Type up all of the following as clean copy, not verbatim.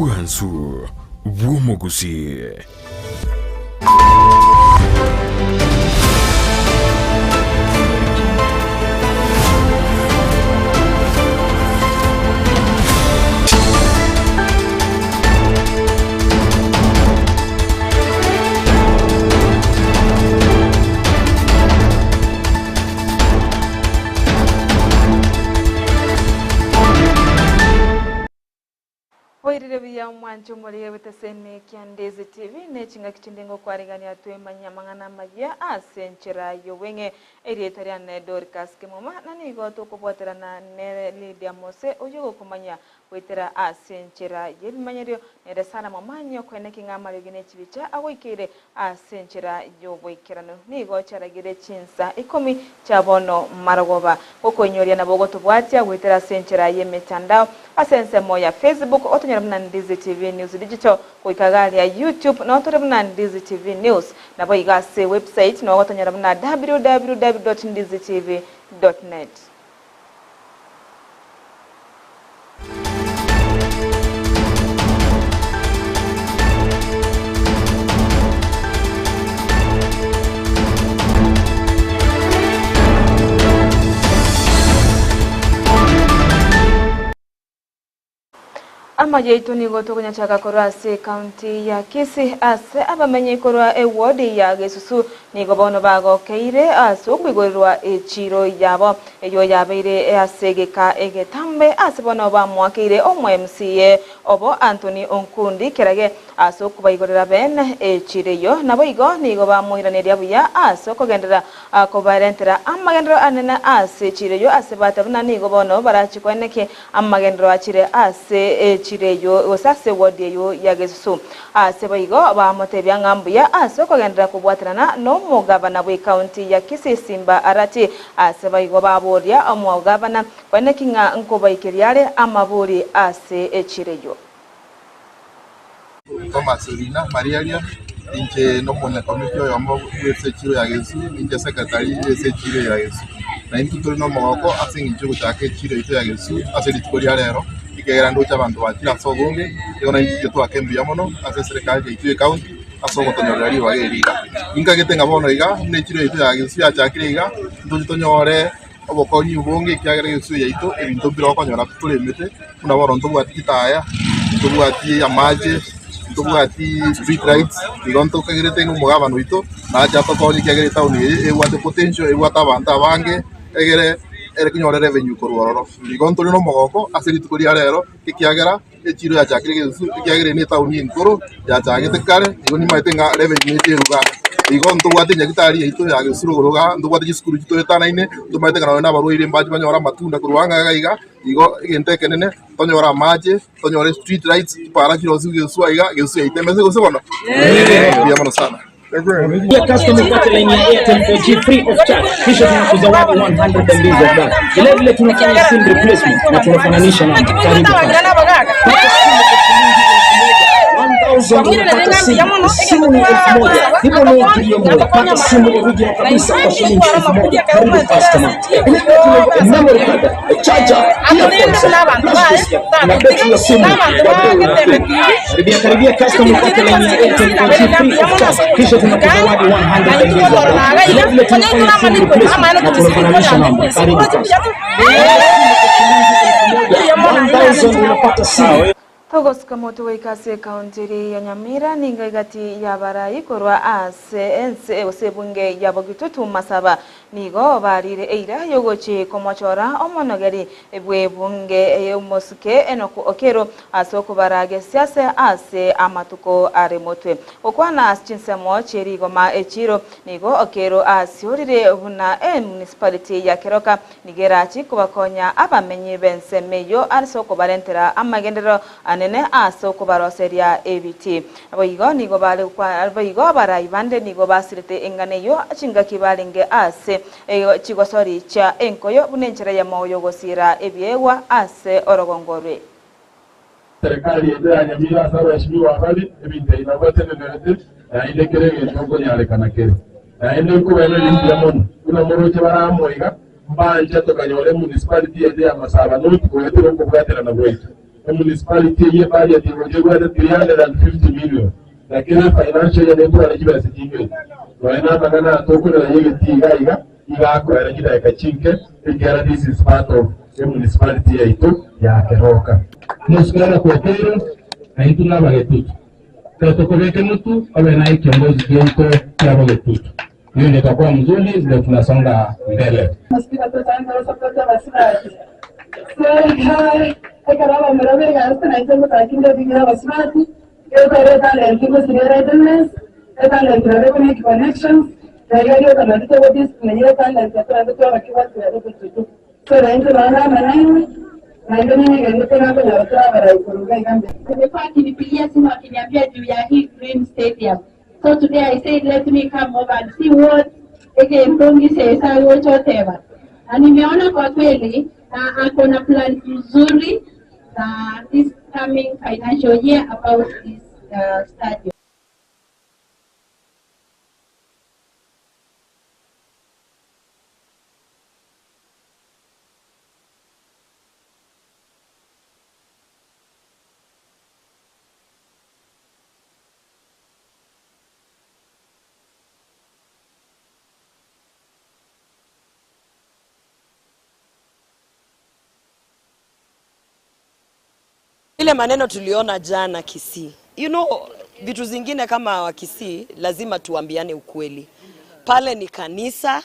Buansu Bumogusi. Oirirebiya mwancho muri wetesene kyandeze TV nechinga kichindingo kwarigania twemanya mangana magia asenchera yowenge erietaria ne Dorcas Kimoma nani goto kubwaterana ne Lydia Mose oyogo kumanya wetera asenchera yebimanyerio nere sana mamanyo kwene kingamari gine chibicha agoikire asenchera yoboikerano nigo charagire chinsa 10 chabono maragoba okonyoria na bogoto bwatia wetera asenchera yemetandao asense moya Facebook otonyera mna Ndizi TV News Digital kuikagali ya YouTube na otonyera mna Ndizi TV News na boigase website na otonyera mna www.ndizitv.net. Amaje ituni goto kunyachaka korase county ya Kisii ase abamenye korwa award ya Gesusu nigobono bago keire aso kwigorwa echiro yabo eyo yabeire asegeka egetambe ase bono bamwakire omo MCA obo Anthony Onkundi kerage aso kubaigorera ben echireyo nabo igo nigo bamuhiraneria buya aso kogendera kobarentera amagendero anena ase chireyo ase batabuna nigo bono barachikweneke amagendero achire ase chireyo osase wodieyo yagesusu ase baigo bamotebya ngambuya ase kogendera kubwaterana no mugabana bwe county ya Kisii Simba Arati ase baigo baboria omugabana kwenekinga nkobaikiriare amaburi ase echireyo Thomas Urina Marialia inche no pone komito yombo ese chiro ya Yesu inche secretary ese chiro ya Yesu na intuturi no mogoko asingicho chake chiro ito ya Yesu ase litukori rero ikera ndo chabantu bakira sogonge yona inche to akembi yamono ase serikali itu county asogo tonyorari bageriga inga getenga bono iga ne chiro ito ya Yesu ya chakire iga ndo tonyore obokonyi ubonge kyagere Yesu ya ito ebintu biro konyora tulemete kuna boronto bwatitaya tubwati amaje tubwati street rights igonto kagere tengo mugabano ito na chato konyi kagere tauni ewate potential ewata banta bange egere kinyorere revenue kororo igonto no mogoko aseri tukuri rero kiagera echiro ya chakire Yesu kiagere ni tauni nkoro ya chagete kare igoni maitenga revenue iteruga igonto bwate nyagitari ito ya Yesu ruga ndo bwate skuru ito etanaine ndo maitenga na baroire mbaji banyora matunda kuruanga gaiga igo igente kenene tonyora maje tonyora street rights para kilo Yesu aiga Yesu itemeze gose bono biamano sana Dear customer kwa line ya Airtel 4G free of charge kisha tunakuzawadi 100 MB za data. Vile vile tunafanya sim replacement na tunafananisha na karibu unapata simu ni 1000 hivyo ni kilio unapata simu original kabisa kwa shilingi 1000 karibu customer memory card charger na betri ya simu karibia customer kwa line ya Airtel 4G free of charge kisha tunakuzawadi 100 MB za data. Vile vile tunafanya sim replacement na tunafananisha na karibu customer 1000 unapata simu. Togoska moto wekase county ya Nyamira ninga igati ya barayi korwa ase osebunge ya bogitutu masaba nigo barire eira yogoche komochora omonogeri ebwe bunge yomosuke enoku okero asoko barage siasa ase amatuko aremotwe okwana aschinsemo cheri goma echiro nigo okero asiorire buna municipality ya Keroka nigerachi kubakonya abamenye bensemeyo arsoko barentera amagendero anene asoko baroseria ebiti aboigo nigo bale kwa aboigo baraibande nigo basirete enganeyo chinga kibalenge ase chigosori cha enkoyo bunenchera ya moyo gosira ebyewa ase orogongorwe serikali ya Nyamira sawa heshimiwa habari ebinte inagote nenete ile kerege chongo nyale kana kere ile kuwele limpiamon kuna moroche baramoiga mbanje tokanyole municipality ya Masaba no kuwetero kubwatera na bwetu municipality ye budget ingojegwa 350 million lakini financial year ndio anajiba sijinge wana magana tokuna yeye tiga iga kwa rejida ikachinke ingera this is part of the municipality yetu ya Keroka musikana kwa tero na ituna bagetutu tutokobeke mtu awe na kiongozi yetu ya bagetutu hiyo ndio itakuwa mzuri ndio tunasonga mbele masikika tutanga usapata basirati serikali ekaraba merabe hasta na itengo takinda bigira basirati yo talent ko readiness talent na connections na yo kama tito this na talent ya kwa kiwatu ya kututu so ndio naona maneno na ndio ningekuwa tena kwa barabara ikurugai gambe nimekuwa akinipigia simu akiniambia juu ya hii Green Stadium. So today I said let me come over and see what Mtongi says whatever. Na nimeona kwa kweli ako na plan nzuri this coming financial year about this stadium. Ile maneno tuliona jana Kisii. Vitu zingine kama wa Kisii lazima tuambiane ukweli. Pale ni kanisa,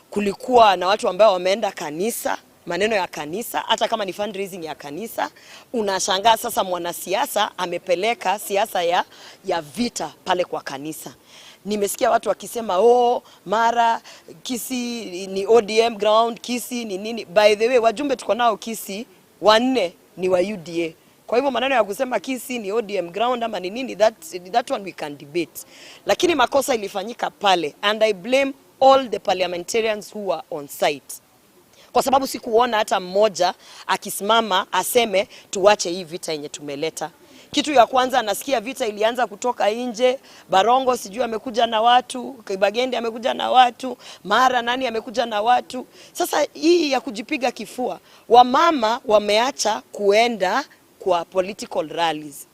kulikuwa na watu ambao wameenda kanisa, maneno ya kanisa, hata kama ni fundraising ya kanisa, unashangaa sasa mwanasiasa amepeleka siasa ya vita pale kwa kanisa. Nimesikia watu wakisema mara Kisii ni ODM ground, Kisii ni nini. By the way, wajumbe tuko nao Kisii 4 ni wa UDA. Kwa hivyo maneno ya kusema Kisii ni ODM ground ama ni nini, that one we can debate. Lakini makosa ilifanyika pale and I blame all the parliamentarians who were on site. Kwa sababu sikuona hata mmoja akisimama aseme tuache hii vita yenye tumeleta. Kitu ya kwanza nasikia vita ilianza kutoka nje, Barongo sijui amekuja na watu, Kibagende amekuja na watu, Mara nani amekuja na watu. Sasa hii ya kujipiga kifua, wamama wameacha kuenda kwa political rallies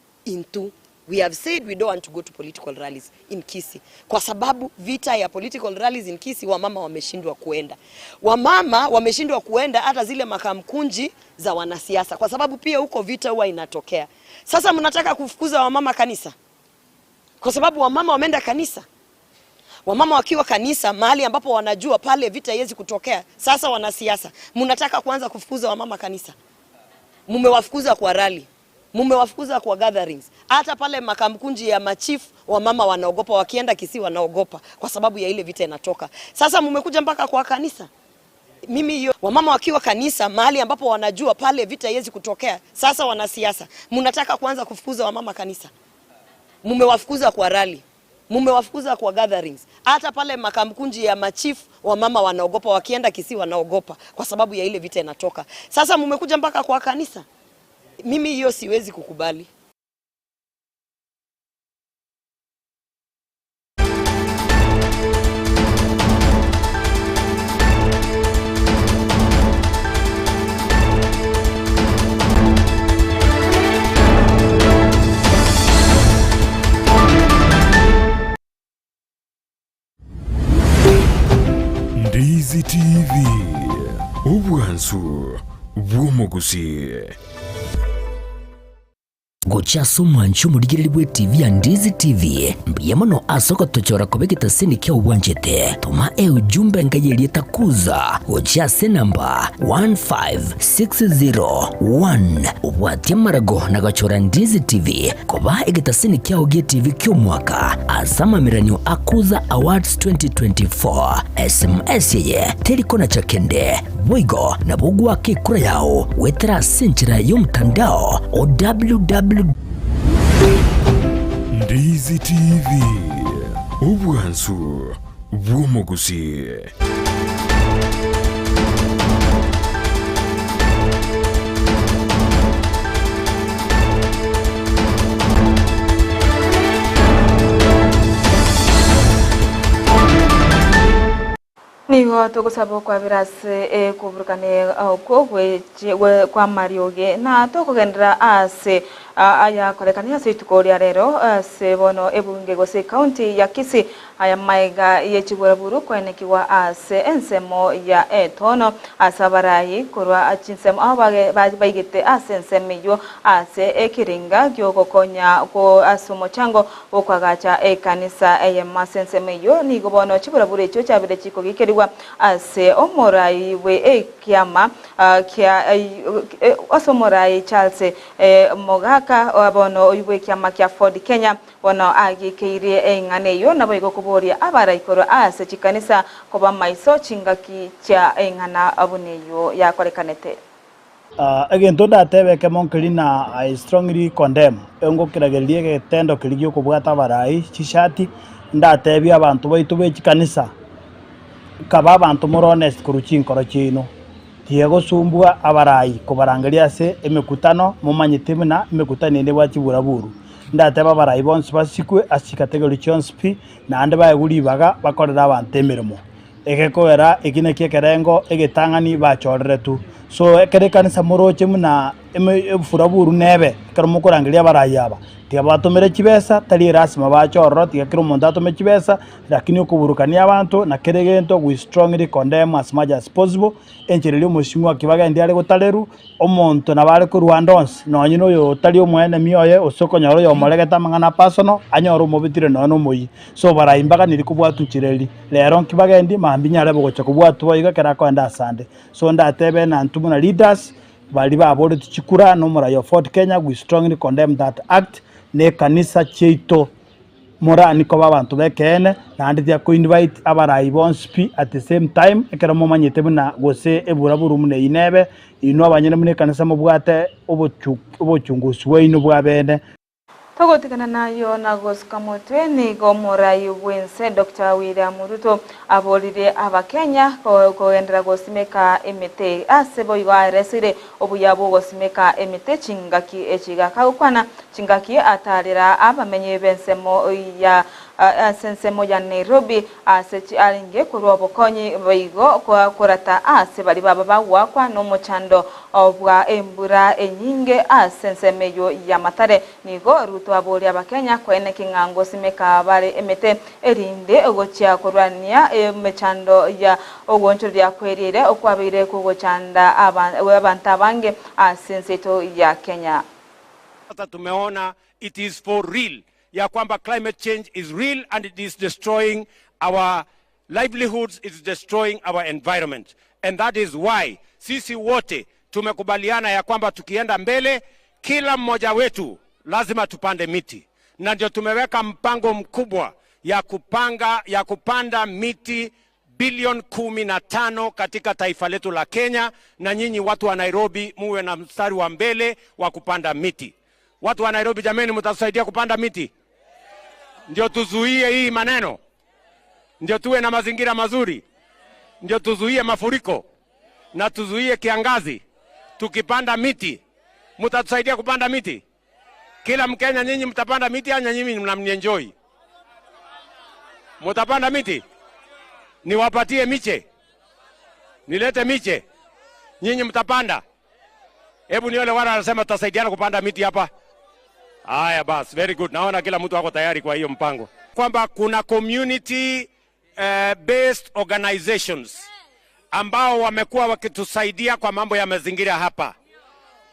we have said we don't want to go to political rallies in Kisii. Kwa sababu vita ya political rallies in Kisii wamama wameshindwa kuenda. Wamama wameshindwa kuenda hata zile makamkunji za wanasiasa. Kwa sababu pia huko vita huwa inatokea. Sasa mnataka kufukuza wamama kanisa? Kwa sababu wamama wameenda kanisa. Wamama wakiwa kanisa mahali ambapo wanajua pale vita haiwezi kutokea. Sasa wanasiasa, mnataka kuanza kufukuza wamama kanisa? Mumewafukuza kwa rally, mumewafukuza kwa gatherings. Hata pale makamkunji ya machief wamama wanaogopa, wakienda Kisii wanaogopa kwa sababu ya ile vita inatoka. Sasa mumekuja mpaka kwa kanisa. Mimi hiyo wamama wakiwa kanisa mahali ambapo wanajua pale vita haiwezi kutokea. Sasa wanasiasa, mnataka kuanza kufukuza wamama kanisa? Mumewafukuza kwa rally, mumewafukuza kwa gatherings. Hata pale makamkunji ya machief wamama wanaogopa, wakienda Kisii wanaogopa kwa sababu ya ile vita inatoka. Sasa mumekuja mpaka kwa kanisa. Mimi hiyo siwezi kukubali. Ndizi TV ubwansu bw'omugusi Gochaso mwancho muligiriri bwe TV ya Ndizi TV mbiyamano asoko tochora kobegeta seni kya ubwanjete toma ujumbe ngayeli takuza gochase namba 15601 ubwatia marago na gachora Ndizi TV koba egeta seni kya ogie TV kyo mwaka asama miranyo akuza awards 2024 SMS ye telikona chakende Boigo na bugu wake kura yao wetera senchira yomtandao www. Ndizi TV ubwansu bw'omugusi. Nigo tugusaba kwa birase kuburukane ko kwa marioge na tukugendera ase aya kolekania situkoria rero se bono ebunge gose county ya Kisii aya maiga yechibura buru kwenekiwa ase ensemo ya etono asabarai kurwa achinsemo abage baigite ase ensemiyo ase ekiringa gyogokonya ko asumo chango okwagacha ekanisa eye masensemiyo nigo bono chibura buru echo chabire chiko gikeriwa ase omorai we ekiama kia osomorai Charles Mogaka abono oywe kiama kia Ford Kenya bono agikeire enganeyo nabo igokuboria abaraikoro ase chikanisa koba maiso chingaki cha engana abuneyo yakorekanete. Again, to that tebe Monkelina, I strongly condemn. Engo kiragelie getendo kiligio kubwata barai chishati ndatebi abantu baitu bechikanisa kaba abantu more honest kuruchin korachino tiego sumbua abarai kubarangalia se emekutano mumanyitime na emekutani ne bwachibura buru ndateba barai bonse basikwe asikategori chonspi na ande bayeguri baga bakorera abantu emirimo egekoera ekine kiekerengo egetangani bachorere tu so ekerekanisa moroche muna efuraburu nebe karomukorangilia barai aba tiga batomere chibesa tali rasima bachorro tiga kiro monda atome chibesa lakini okuburukania abantu na keregento we strongly condemn as much as possible enchereri omushimu akibaga ndiare gotaleru omonto na bare ku Rwandons no nyino yo tali omwene mioye osokonyoro yo moregeta mangana personal anyoro mobitire no moyi so baraimbaga niri kubwatu chireri lero kibaga ndi mambinyare bogocha kubwatu boyiga kerako nda sande so ndatebe na ntumuna leaders bali babode tuchikura no mora yo Fort Kenya we strongly condemn that act ne kanisa cheito morani ko babantu bekene na andi ya ko invite abarai bonspi at the same time ekera mo manyete buna gose ebura buru mune inebe ino abanyene mune kanisa mo bwate obochungusi we ino bwabene togotikana nayo na goskamotwe ni gomorai wense Dr. William Ruto abolire abakenya ko endera gosimeka emete asebo iwaresire obuyabo gosimeka emete chingaki echigaka ukwana chingaki atarira abamenye bensemo ya sensemo ya Nairobi asechi alinge kurobokonyi baigo kwa kurata ase bali baba bagwa no mochando obwa embura enyinge asensemeyo ya Matare nigo Ruto aboli abakenya kwene kingango simeka bare emete erinde ogochya kurwania emechando ya ogoncho lya kwerire okwabire kugochanda abantu abange asenseto ya Kenya. Sasa tumeona it is for real ya kwamba climate change is real and it is destroying our livelihoods, it's destroying our environment, and that is why sisi wote tumekubaliana ya kwamba tukienda mbele kila mmoja wetu lazima tupande miti, na ndio tumeweka mpango mkubwa ya kupanda miti bilioni 15 katika taifa letu la Kenya, na nyinyi watu wa Nairobi muwe na mstari wa mbele wa kupanda miti. Watu wa Nairobi jameni, mtasaidia kupanda miti ndio tuzuie hii maneno, ndio tuwe na mazingira mazuri, ndio tuzuie mafuriko na tuzuie kiangazi. Tukipanda miti, mtatusaidia kupanda miti? Kila Mkenya nyinyi mtapanda miti anya nyinyi mnamnienjoy? Mtapanda miti? Niwapatie miche? Nilete miche? Nyinyi mtapanda? Hebu niole wala anasema tutasaidiana kupanda miti hapa. Haya bas, very good. Naona kila mtu wako tayari kwa hiyo mpango. Kwamba kuna community based organizations ambao wamekuwa wakitusaidia kwa mambo ya mazingira hapa.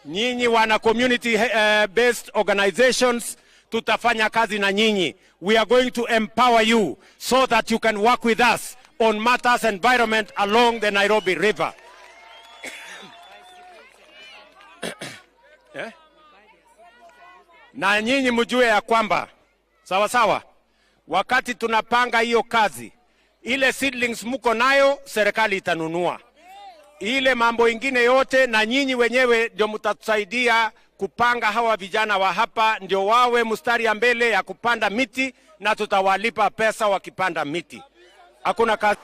Nyinyi wana community based organizations, tutafanya kazi na nyinyi. We are going to empower you so that you can work with us on matters environment along the Nairobi River. Yeah? Na nyinyi mjue ya kwamba sawa sawa, wakati tunapanga hiyo kazi, ile seedlings mko nayo serikali itanunua. Ile mambo ingine yote na nyinyi wenyewe ndio mtatusaidia kupanga hawa vijana wa hapa ndio wawe mstari ya mbele ya kupanda miti, na tutawalipa pesa wakipanda miti. Hakuna kazi.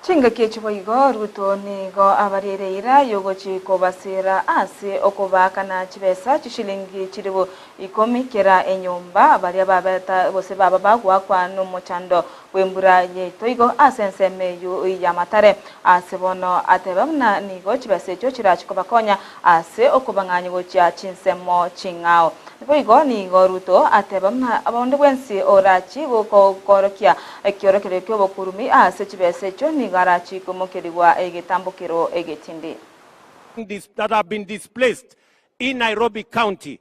Chinga kechubo igo Ruto nigo abarereira yogochi kobasira ase okobaka na chibesa chishilingi chiribo 10 kera enyumba abari ababeta bose baba bagwa kwa no mochando wembura yeto igo asenseme yu yamatare ase bono atebamna nigo chibese cyo chirachikobakonya ase okubanganya gocha chinsemo chingao igo nigo Ruto atebamna abonde bwensi orachi boko korokia ekyorokere kyo bokurumi ase chibese cyo garachi kumokeriwa egetambukiro egetindi that have been displaced in Nairobi County.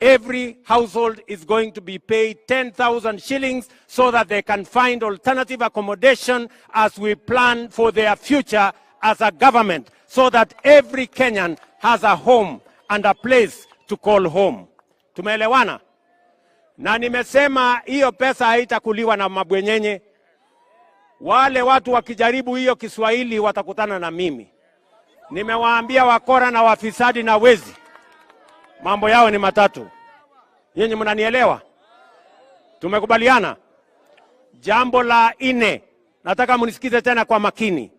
Every household is going to be paid 10,000 shillings so that they can find alternative accommodation as we plan for their future as a government, so that every Kenyan has a home and a place to call home. Tumeelewana? Na nimesema hiyo pesa haitakuliwa na mabwenyenye. Wale watu wakijaribu hiyo Kiswahili watakutana na mimi. Nimewaambia wakora na wafisadi na wezi, mambo yao ni matatu. Yenye mnanielewa? Tumekubaliana? Jambo la 4, nataka munisikize tena kwa makini.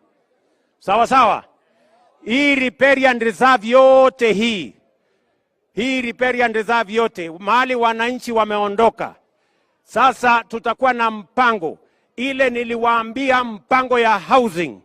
Sawa sawa? Hii riparian reserve yote hii riparian reserve yote, mahali wananchi wameondoka. Sasa tutakuwa na mpango ile niliwaambia, mpango ya housing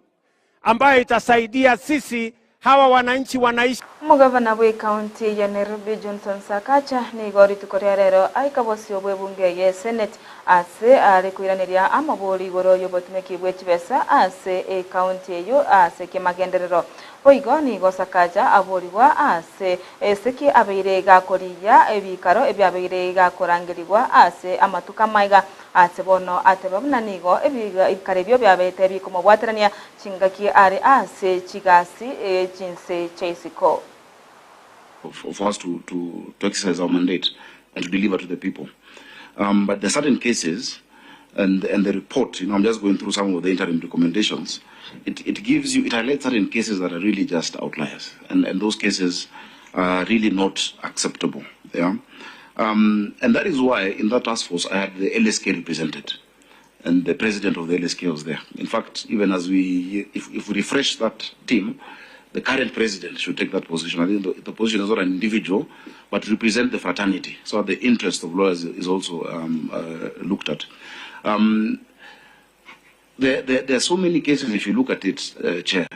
ambayo itasaidia sisi hawa wananchi wanaishi. Mugavana wa county ya Nairobi Johnson Sakacha ni gori tukorerero aikabosi obwebunge ye Senate ase arikuiraniria amabori goro yobotumeki bwechibesa ase county yo ase kemagenderero boigo ni gosakaja aboriwa ase eseki abeire gakoriya ebikaro ebyabeire gakorangirwa ase amatuka maiga ase bono atebamna nigo ebiga ibikarebyo byabete bikomobwaterania chingaki ari ase chigasi chinse chaisiko for us to exercise our mandate and to deliver to the people. But there are certain cases, and the report, I'm just going through some of the interim recommendations. It gives you, it highlights certain cases that are really just outliers, and those cases are really not acceptable. Yeah, and that is why in that task force I had the LSK represented, and the president of the LSK was there. In fact, even as if we refresh that team, the current president should take that position. I think the position is not an individual, but represent the fraternity. So the interest of lawyers is also looked at. There are so many cases, if you look at it, Chair,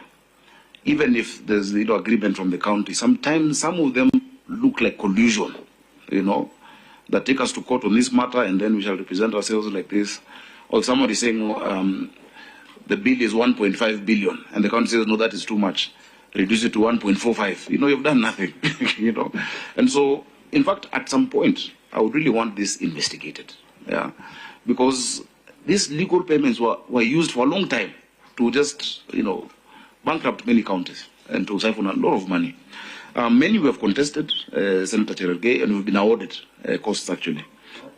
even if there's agreement from the county, sometimes some of them look like collusion, that take us to court on this matter and then we shall represent ourselves like this. Or somebody saying the bill is 1.5 billion and the county says, no, that is too much. Reduce it to 1.45. You've done nothing, And so, in fact, at some point, I would really want this investigated, yeah, because these legal payments were used for a long time to just, bankrupt many counties and to siphon a lot of money. Many we have contested, Senator Cherargei, and we've been awarded costs actually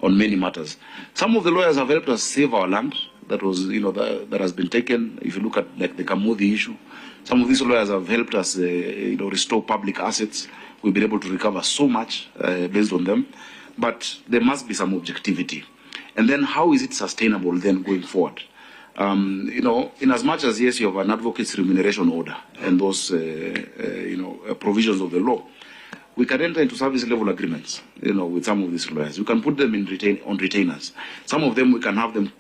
on many matters. Some of the lawyers have helped us save our land. That was, that has been taken. If you look at like the Kamuthi issue, some of these lawyers have helped us, restore public assets. We've been able to recover so much based on them. But there must be some objectivity. And then how is it sustainable then going forward? In as much as, yes, you have an advocate's remuneration order and those, provisions of the law, we can enter into service level agreements, with some of these lawyers. We can put them on retainers. Some of them, we can have them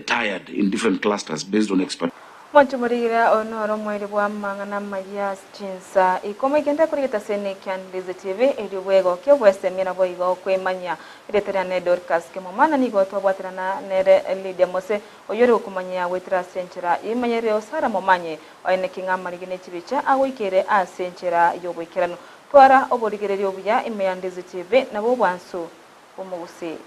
tired in different clusters based on expertise. Mwanchumurira onoro mwiri bwa mangana mayas chinsa ikoma igenda kurigita sene Candidates TV eriwego kyo bwese mina boigo kwemanya iretera ne Dorcas kemomana nigo twabwatirana nere Lydia Mose oyore okumanya wetira senchera imanyere osara momanye oyene kinga marigine chibicha awikere asenchera yobwikirano twara oborigereri obuya Candidates TV nabo bwansu umugusi